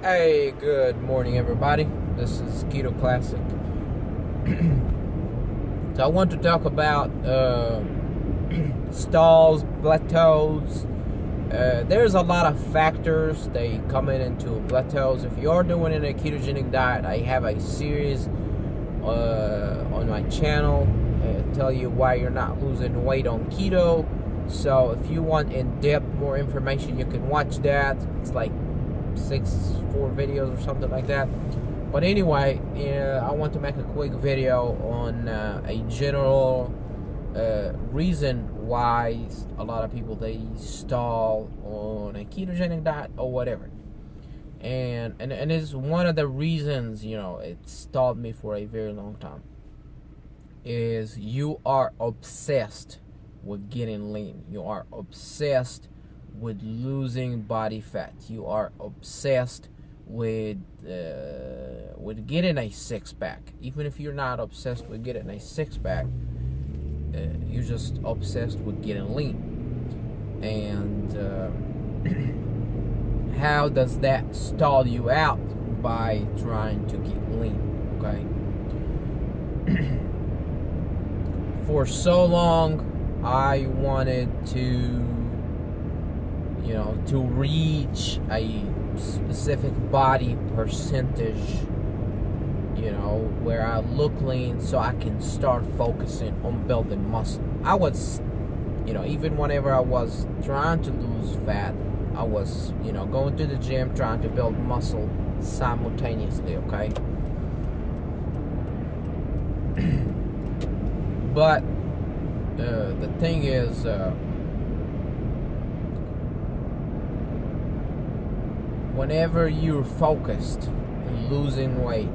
Hey, good morning, everybody. This is Keto Classic. So I want to talk about stalls, plateaus. There's a lot of factors they come into plateaus. If you're doing a ketogenic diet, I have a series on my channel tell you why you're not losing weight on keto. So if you want in-depth more information, you can watch that. It's like 4 videos or something like that. But anyway, I want to make a quick video on a general reason why a lot of people they stall on a ketogenic diet or whatever. And it's one of the reasons, it stalled me for a very long time. Is you are obsessed with getting lean. You are obsessed with losing body fat. You are obsessed with getting a six-pack. Even if you're not obsessed with getting a six-pack, you're just obsessed with getting lean. And how does that stall you out by trying to get lean? Okay. For so long, I wanted to reach a specific body percentage, where I look lean so I can start focusing on building muscle. I was, even whenever I was trying to lose fat, I was, going to the gym trying to build muscle simultaneously, okay? But the thing is, whenever you're focused on losing weight,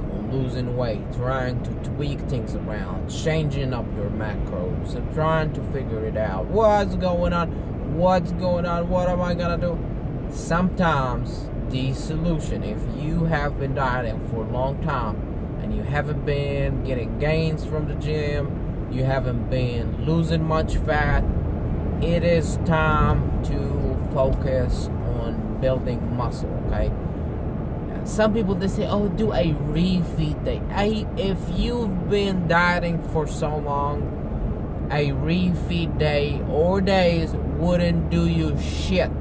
trying to tweak things around, changing up your macros, and trying to figure it out, what's going on, what am I gonna do? Sometimes the solution, if you have been dieting for a long time and you haven't been getting gains from the gym, you haven't been losing much fat, it is time to focus on building muscle, okay? Some people, they say, oh, do a refeed day. If you've been dieting for so long, a refeed day or days wouldn't do you shit,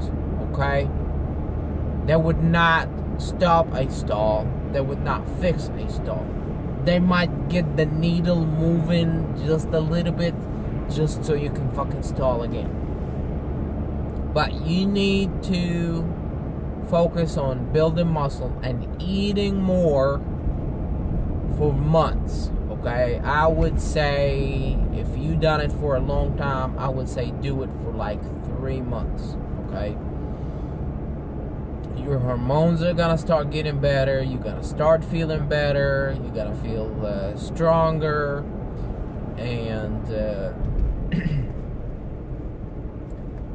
okay? That would not stop a stall. That would not fix a stall. They might get the needle moving just a little bit just so you can fucking stall again. But you need to focus on building muscle and eating more for months, okay? I would say if you done it for a long time, I would say do it for like 3 months, okay? Your hormones are gonna start getting better. You're gonna start feeling better. You're gonna feel stronger, and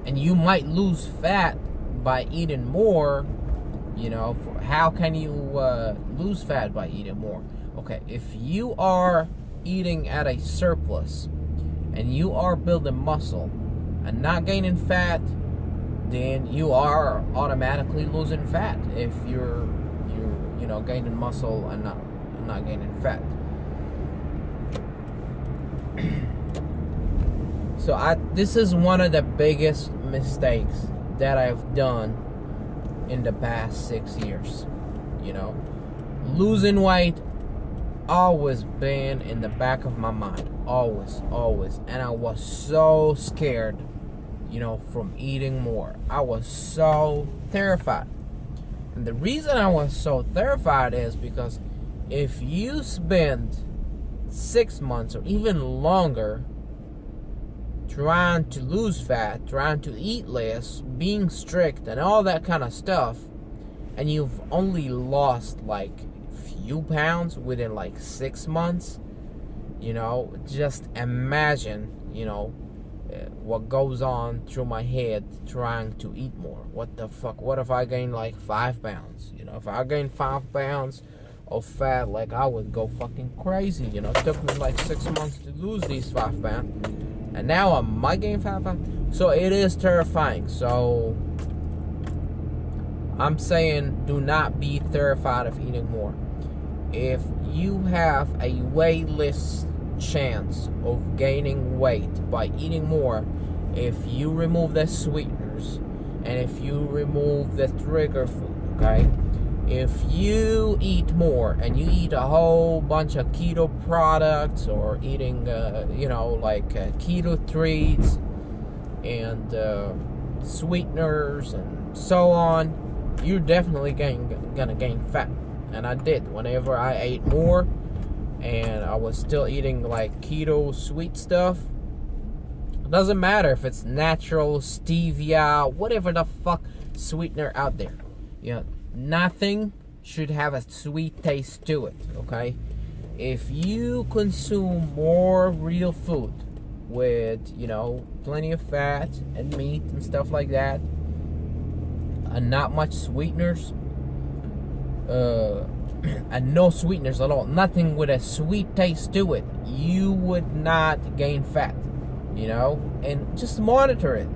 and you might lose fat by eating more. How can you lose fat by eating more? Okay, if you are eating at a surplus and you are building muscle and not gaining fat, then you are automatically losing fat if you're gaining muscle and not gaining fat. So this is one of the biggest mistakes that I've done in the past 6 years. Losing weight always been in the back of my mind, always, and I was so scared from eating more. I was so terrified. And the reason I was so terrified is because if you spend 6 months or even longer trying to lose fat, trying to eat less, being strict and all that kind of stuff, and you've only lost like a few pounds within like 6 months, just imagine, what goes on through my head trying to eat more. What the fuck? What if I gain like 5 pounds? If I gain 5 pounds of fat, like I would go fucking crazy. It took me like 6 months to lose these 5 pounds, and now I might gain 5 pounds. So it is terrifying. So I'm saying do not be terrified of eating more. If you have a way less chance of gaining weight by eating more, if you remove the sweeteners and if you remove the trigger food, okay? If you eat more and you eat a whole bunch of keto products or eating, keto treats and sweeteners and so on, you're definitely gonna gain fat. And I did. Whenever I ate more and I was still eating like keto sweet stuff, it doesn't matter if it's natural, stevia, whatever the fuck sweetener out there. Nothing should have a sweet taste to it, okay? If you consume more real food with, plenty of fat and meat and stuff like that, and not much sweeteners, and no sweeteners at all, nothing with a sweet taste to it, you would not gain fat, and just monitor it.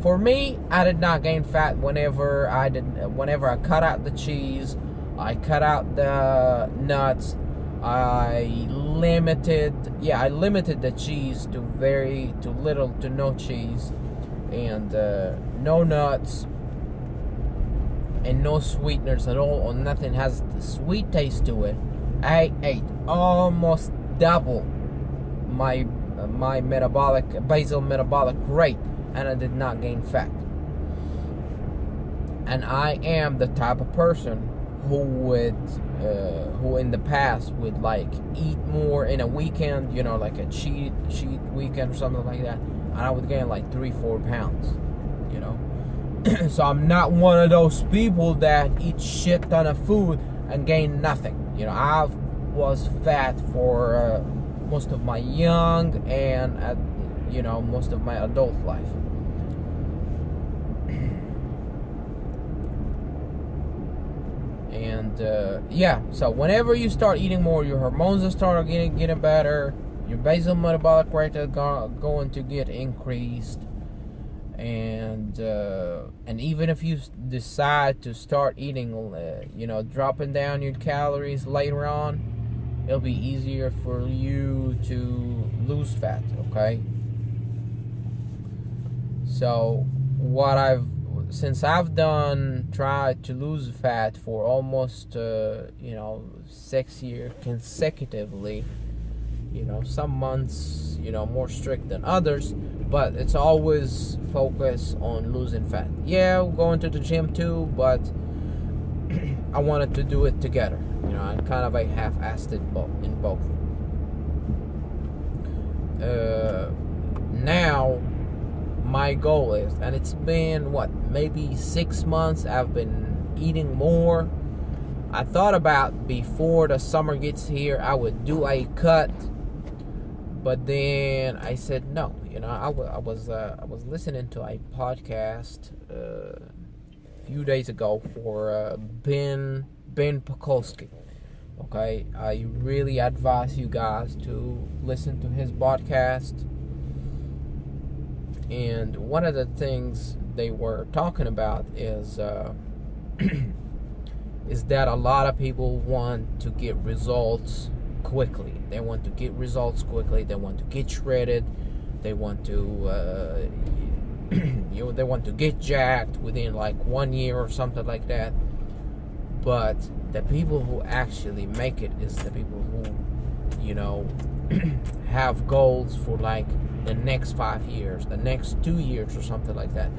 For me, I did not gain fat whenever I cut out the cheese, I cut out the nuts, I limited the cheese to little to no cheese, and no nuts, and no sweeteners at all, or nothing has the sweet taste to it. I ate almost double my basal metabolic rate, and I did not gain fat. And I am the type of person who in the past would like eat more in a weekend, like a cheat weekend or something like that, and I would gain like 3-4 pounds, So I'm not one of those people that eat shit ton of food and gain nothing. I was fat for most of my young and most of my adult life. And so whenever you start eating more, your hormones will start getting better. Your basal metabolic rate is going to get increased. And even if you decide to start eating, dropping down your calories later on, it'll be easier for you to lose fat, okay? So since I've tried to lose fat for almost 6 years consecutively, some months more strict than others, but it's always focused on losing fat. Going to the gym too, but I wanted to do it together. I kind of half-assed it in both. Now my goal is, and it's been maybe 6 months, I've been eating more. I thought about before the summer gets here I would do a cut, but then I said no. I was listening to a podcast a few days ago for Ben Pakulski. Okay, I really advise you guys to listen to his podcast. And one of the things they were talking about is that a lot of people want to get results quickly. They want to get results quickly. They want to get shredded. They want to they want to get jacked within like 1 year or something like that. But the people who actually make it is the people who have goals for like the next 5 years, the next 2 years or something like that.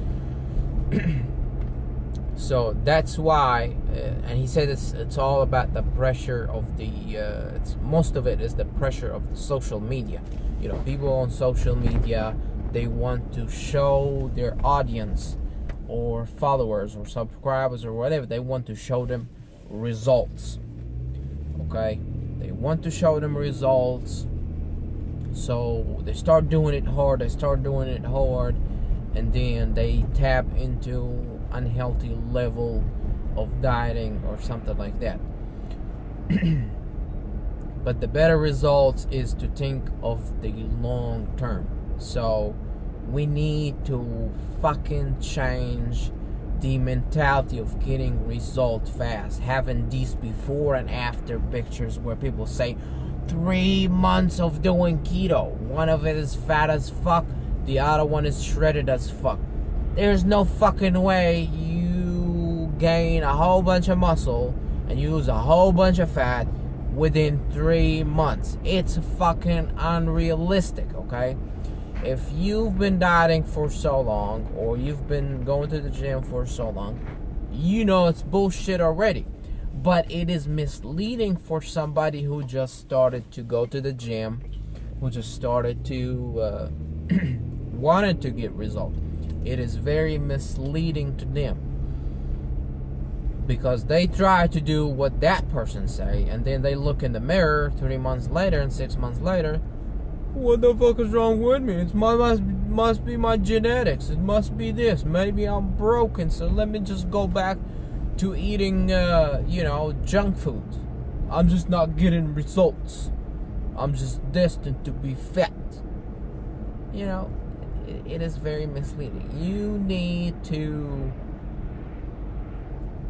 So that's why, and he said it's all about the pressure of the, most of it is the pressure of the social media. People on social media, they want to show their audience or followers or subscribers or whatever, they want to show them results. Okay? They want to show them results. So they start doing it hard, and then they tap into unhealthy level of dieting or something like that. But the better results is to think of the long term. So we need to fucking change the mentality of getting results fast, having these before and after pictures where people say 3 months of doing keto, one of it is fat as fuck, the other one is shredded as fuck. There's no fucking way you gain a whole bunch of muscle and you lose a whole bunch of fat within 3 months. It's fucking unrealistic, okay? If you've been dieting for so long, or you've been going to the gym for so long, you know it's bullshit already. But it is misleading for somebody who just started to go to the gym, who just started to wanted to get results. It is very misleading to them, because they try to do what that person say, and then they look in the mirror 3 months later and 6 months later. What the fuck is wrong with me? It must be my genetics. It must be this. Maybe I'm broken, so let me just go back to eating, junk food. I'm just not getting results. I'm just destined to be fat. It is very misleading. You need to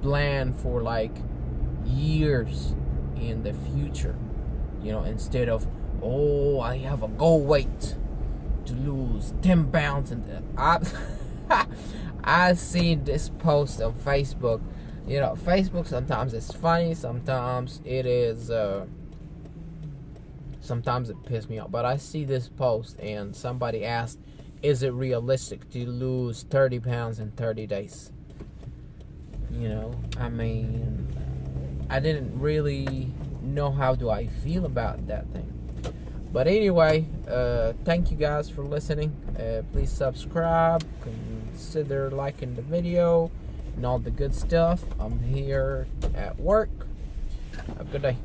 plan for like years in the future, instead of, I have a goal weight to lose 10 pounds. And I've seen this post on Facebook. Facebook sometimes it's funny, sometimes it is, sometimes it pisses me off. But I see this post and somebody asked, is it realistic to lose 30 pounds in 30 days? I didn't really know how do I feel about that thing. But anyway, thank you guys for listening. Please subscribe, consider liking the video, and all the good stuff. I'm here at work. Have a good day.